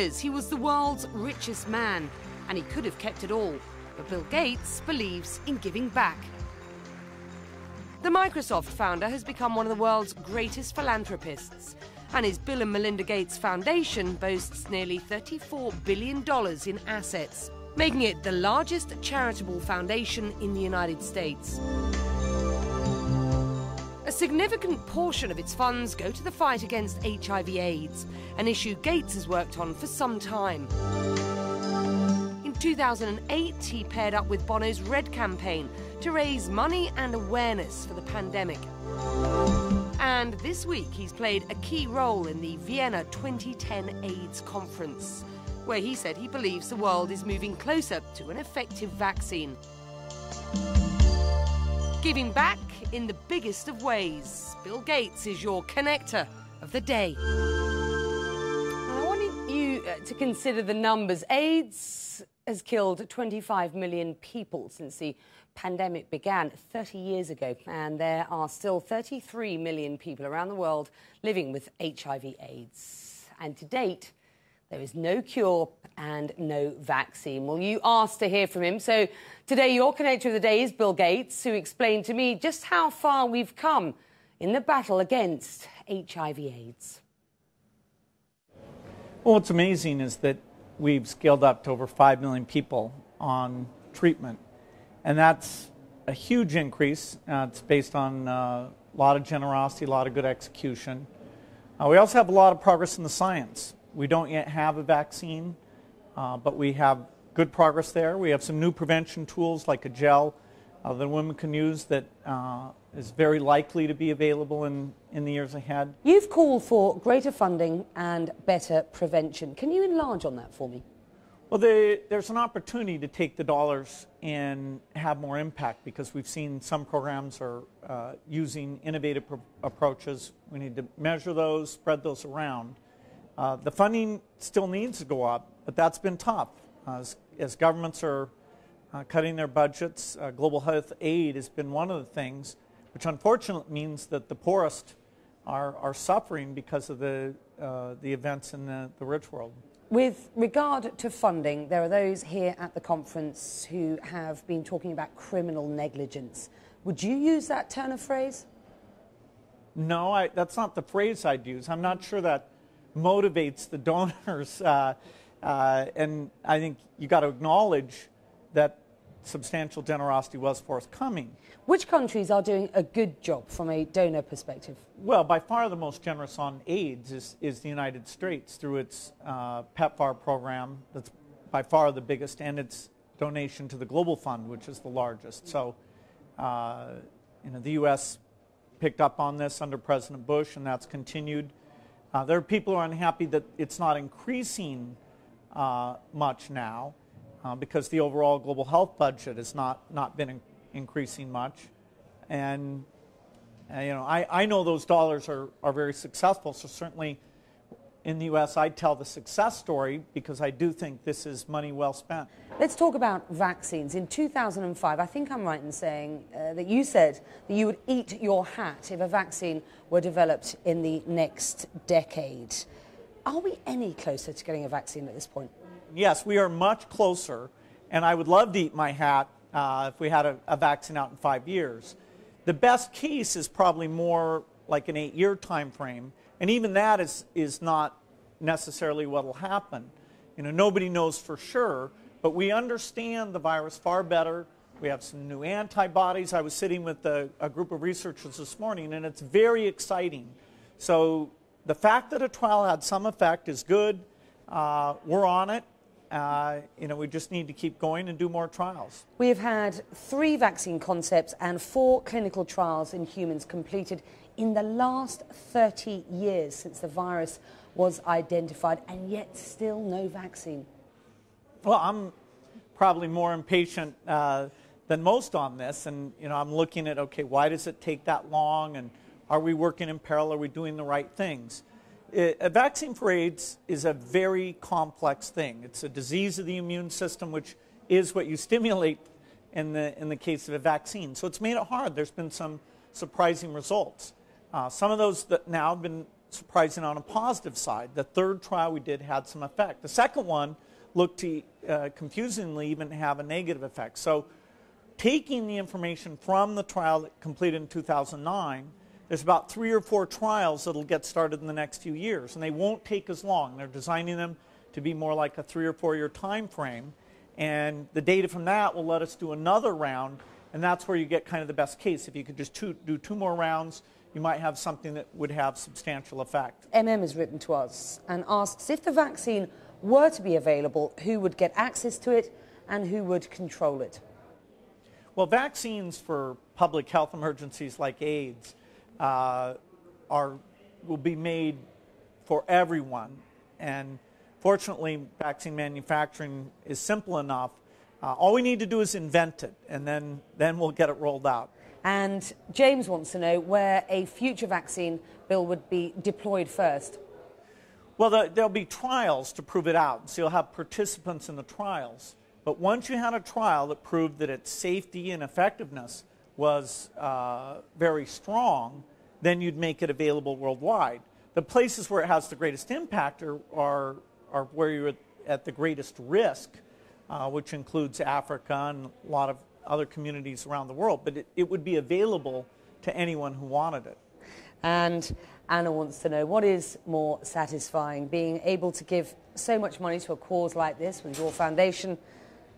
years, he was the world's richest man, and he could have kept it all. But Bill Gates believes in giving back. The Microsoft founder has become one of the world's greatest philanthropists, and his Bill&Melinda Gates Foundation boasts nearly $34 billion in assets, making it the largest charitable foundation in the United States. A significant portion of its funds go to the fight against HIV/AIDS, an issue Gates has worked on for some time. In 2008, he paired up with Bono's Red campaign to raise money and awareness for the pandemic. And this week, he's played a key role in the Vienna 2010 AIDS conference, where he said he believes the world is moving closer to an effective vaccine. Giving back in the biggest of ways, Bill Gates is your connector of the day. I wanted you to consider the numbers. AIDS has killed 25 million people since the pandemic began 30 years ago, and there are still 33 million people around the world living with HIV/AIDS. And to date, there is no cure and no vaccine. Well, you asked to hear from him, so today your connector of the day is Bill Gates, who explained to me just how far we've come in the battle against HIV/AIDS. Well, what's amazing is that we've scaled up to over 5 million people on treatment. And that's a huge increase. It's based on a lot of generosity, a lot of good execution. We also have a lot of progress in the science. We don't yet have a vaccine, but we have good progress there. We have some new prevention tools like a gel that women can use that is very likely to be available in the years ahead. You've called for greater funding and better prevention. Can you enlarge on that for me? Well, there's an opportunity to take the dollars and have more impact because we've seen some programs are using innovative approaches. We need to measure those, spread those around. The funding still needs to go up, but that's been tough. As governments are cutting their budgets, global health aid has been one of the things, which unfortunately means that the poorest are suffering because of the events in the rich world. With regard to funding, there are those here at the conference who have been talking about criminal negligence. Would you use that turn of phrase? No, that's not the phrase I'd use. I'm not sure that motivates the donors. And I think you got to acknowledge that substantial generosity was forthcoming. Which countries are doing a good job from a donor perspective? Well, by far the most generous on AIDS is the United States through its PEPFAR program. That's by far the biggest, and its donation to the Global Fund, which is the largest. So, the U.S. picked up on this under President Bush, and that's continued. There are people who are unhappy that it's not increasing much now because the overall global health budget has not been increasing much. And, I know those dollars are very successful, so certainly in the U.S. I'd tell the success story because I do think this is money well spent. Let's talk about vaccines. In 2005, I think I'm right in saying that you said that you would eat your hat if a vaccine were developed in the next decade. Are we any closer to getting a vaccine at this point? Yes, we are much closer, and I would love to eat my hat if we had a vaccine out in 5 years. The best case is probably more like an 8-year time frame, and even that is not necessarily what will happen. Nobody knows for sure, but we understand the virus far better. We have some new antibodies. I was sitting with a group of researchers this morning, and it's very exciting. So the fact that a trial had some effect is good. We're on it. We just need to keep going and do more trials. We have had 3 vaccine concepts and 4 clinical trials in humans completed in the last 30 years since the virus was identified, and yet still no vaccine. Well, I'm probably more impatient than most on this, and I'm looking at, okay, why does it take that long, and are we working in parallel, are we doing the right things? A vaccine for AIDS is a very complex thing. It's a disease of the immune system, which is what you stimulate in the case of a vaccine. So it's made it hard. There's been some surprising results. Some of those that now have been surprising on a positive side. The third trial we did had some effect. The second one looked to confusingly even have a negative effect. So taking the information from the trial that completed in 2009, there's about 3 or 4 trials that will get started in the next few years, and they won't take as long. They're designing them to be more like a 3 or 4 year time frame, and the data from that will let us do another round, and that's where you get kind of the best case. If you could just do 2 more rounds, you might have something that would have substantial effect. MM has written to us and asks, if the vaccine were to be available, who would get access to it and who would control it? Well, vaccines for public health emergencies like AIDS will be made for everyone, and fortunately vaccine manufacturing is simple enough. All we need to do is invent it, and then we'll get it rolled out. And James wants to know where a future vaccine, Bill, would be deployed first. Well, there'll be trials to prove it out, so you'll have participants in the trials. But once you had a trial that proved that its safety and effectiveness was very strong, then you'd make it available worldwide. The places where it has the greatest impact are where you're at the greatest risk, which includes Africa and a lot of other communities around the world. But it would be available to anyone who wanted it. And Anna wants to know, what is more satisfying, being able to give so much money to a cause like this with your foundation,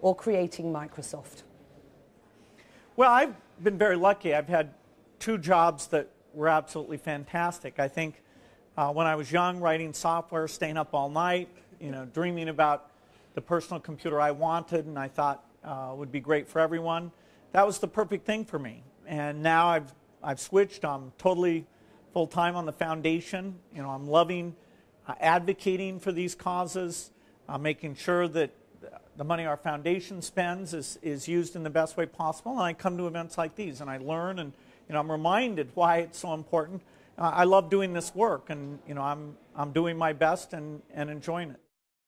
or creating Microsoft? Well, I've been very lucky. I've had 2 jobs that were absolutely fantastic. I think when I was young, writing software, staying up all night, dreaming about the personal computer I wanted and I thought would be great for everyone, that was the perfect thing for me. And now I've switched. I'm totally full-time on the foundation. I'm loving advocating for these causes, making sure that the money our foundation spends is used in the best way possible. And I come to events like these and I learn, and I'm reminded why it's so important. I love doing this work, and I'm doing my best and enjoying it.